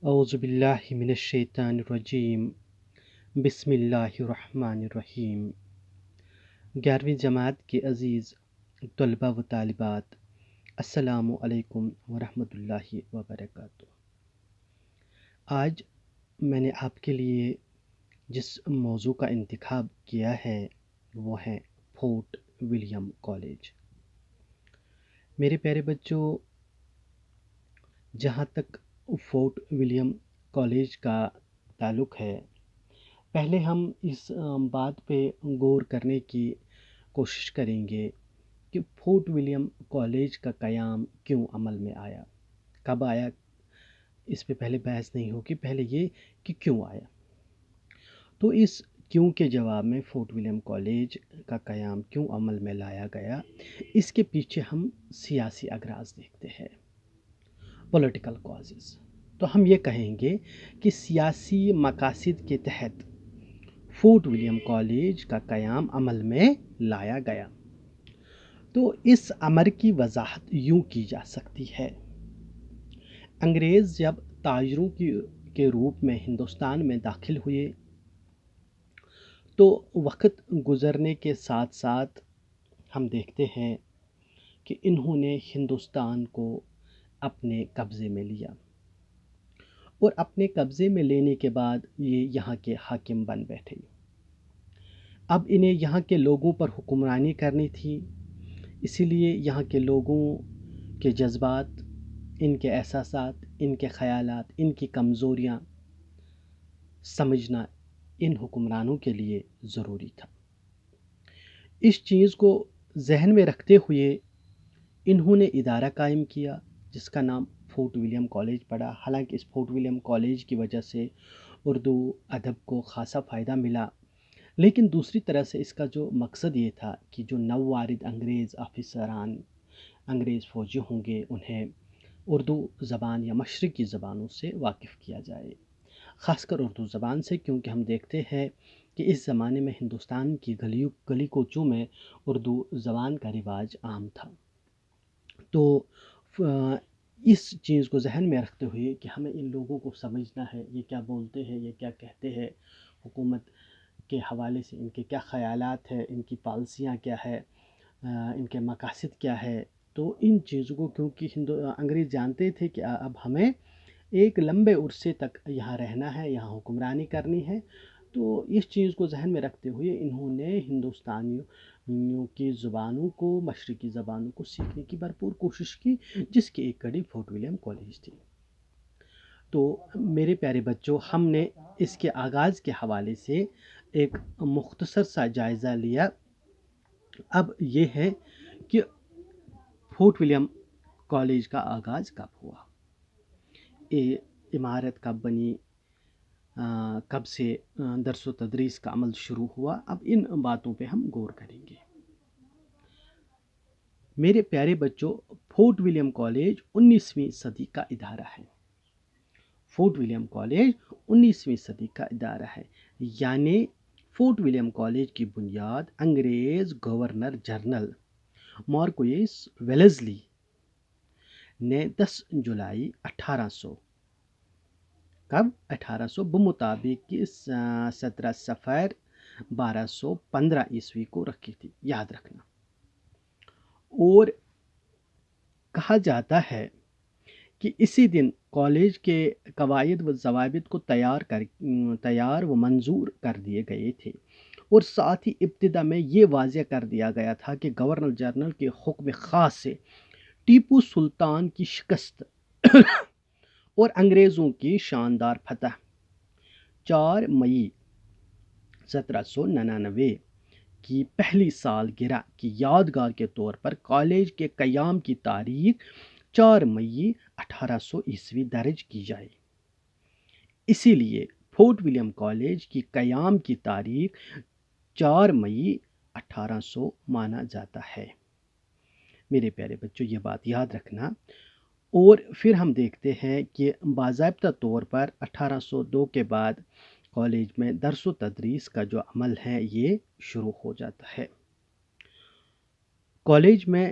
اعوذ باللہ من الشیطان الرجیم بسم اللہ الرحمن الرحیم 11ویں جماعت کے عزیز طلبہ و طالبات، السلام علیکم ورحمۃ اللہ وبرکاتہ۔ آج میں نے آپ کے لیے جس موضوع کا انتخاب کیا ہے وہ ہے فورٹ ولیم کالج۔ میرے پیارے بچوں، جہاں تک فورٹ ولیم کالج کا تعلق ہے، پہلے ہم اس بات پہ غور کرنے کی کوشش کریں گے کہ فورٹ ولیم کالج کا قیام کیوں عمل میں آیا، کب آیا۔ اس پہ پہلے بحث نہیں ہوگی، پہلے یہ کہ کیوں آیا۔ تو اس کیوں کے جواب میں فورٹ ولیم کالج کا قیام کیوں عمل میں لایا گیا، اس کے پیچھے ہم سیاسی اغراض دیکھتے ہیں، پولیٹیکل کازز۔ تو ہم یہ کہیں گے کہ سیاسی مقاصد کے تحت فورٹ ولیم کالج کا قیام عمل میں لایا گیا۔ تو اس امر کی وضاحت یوں کی جا سکتی ہے۔ انگریز جب تاجروں کے روپ میں ہندوستان میں داخل ہوئے تو وقت گزرنے کے ساتھ ساتھ ہم دیکھتے ہیں کہ انہوں نے ہندوستان کو اپنے قبضے میں لیا، اور اپنے قبضے میں لینے کے بعد یہ یہاں کے حاکم بن بیٹھے۔ اب انہیں یہاں کے لوگوں پر حکمرانی کرنی تھی، اسی لیے یہاں کے لوگوں کے جذبات، ان کے احساسات، ان کے خیالات، ان کی کمزوریاں سمجھنا ان حکمرانوں کے لیے ضروری تھا۔ اس چیز کو ذہن میں رکھتے ہوئے انہوں نے ادارہ قائم کیا جس کا نام فورٹ ولیم کالج پڑا۔ حالانکہ اس فورٹ ولیم کالج کی وجہ سے اردو ادب کو خاصا فائدہ ملا، لیکن دوسری طرح سے اس کا جو مقصد یہ تھا کہ جو نووارد انگریز آفیسران، انگریز فوجی ہوں گے، انہیں اردو زبان یا مشرقی زبانوں سے واقف کیا جائے، خاص کر اردو زبان سے، کیونکہ ہم دیکھتے ہیں کہ اس زمانے میں ہندوستان کی گلی کوچوں میں اردو زبان کا رواج عام تھا۔ تو اس چیز کو ذہن میں رکھتے ہوئے کہ ہمیں ان لوگوں کو سمجھنا ہے، یہ کیا بولتے ہیں، یہ کیا کہتے ہیں، حکومت کے حوالے سے ان کے کیا خیالات ہیں، ان کی پالیسیاں کیا ہے، ان کے مقاصد کیا ہے۔ تو ان چیزوں کو کیونکہ انگریز جانتے تھے کہ اب ہمیں ایک لمبے عرصے تک یہاں رہنا ہے، یہاں حکمرانی کرنی ہے، تو اس چیز کو ذہن میں رکھتے ہوئے انہوں نے ہندوستانیوں کی زبانوں کو، مشرقی زبانوں کو سیکھنے کی بھرپور کوشش کی، جس کی ایک کڑی فورٹ ولیم کالج تھی۔ تو میرے پیارے بچوں، ہم نے اس کے آغاز کے حوالے سے ایک مختصر سا جائزہ لیا۔ اب یہ ہے کہ فورٹ ولیم کالج کا آغاز کب ہوا، عمارت کب بنی، کب سے درس و تدریس کا عمل شروع ہوا۔ اب ان باتوں پہ ہم غور کریں گے۔ میرے پیارے بچوں، فورٹ ولیم کالج 19ویں صدی کا ادارہ ہے۔ فورٹ ولیم کالج 19ویں صدی کا ادارہ ہے، یعنی فورٹ ولیم کالج کی بنیاد انگریز گورنر جنرل مارکوئس ویلزلی نے 10 جولائی 1800 بمطابق 17 صفر 1215 عیسوی کو رکھی تھی، یاد رکھنا۔ اور کہا جاتا ہے کہ اسی دن کالج کے قواعد و ضوابط کو تیار و منظور کر دیے گئے تھے، اور ساتھ ہی ابتدا میں یہ واضح کر دیا گیا تھا کہ گورنر جنرل کے حکم خاص سے ٹیپو سلطان کی شکست اور انگریزوں کی شاندار فتح 4 مئی 1799 کی پہلی سالگرہ کی یادگار کے طور پر کالج کے قیام کی تاریخ 4 مئی 1800 عیسوی درج کی جائے۔ اسی لیے فورٹ ولیم کالج کی قیام کی تاریخ 4 مئی 1800 مانا جاتا ہے۔ میرے پیارے بچوں، یہ بات یاد رکھنا۔ اور پھر ہم دیکھتے ہیں کہ باضابطہ طور پر 1802 کے بعد کالج میں درس و تدریس کا جو عمل ہے یہ شروع ہو جاتا ہے۔ کالج میں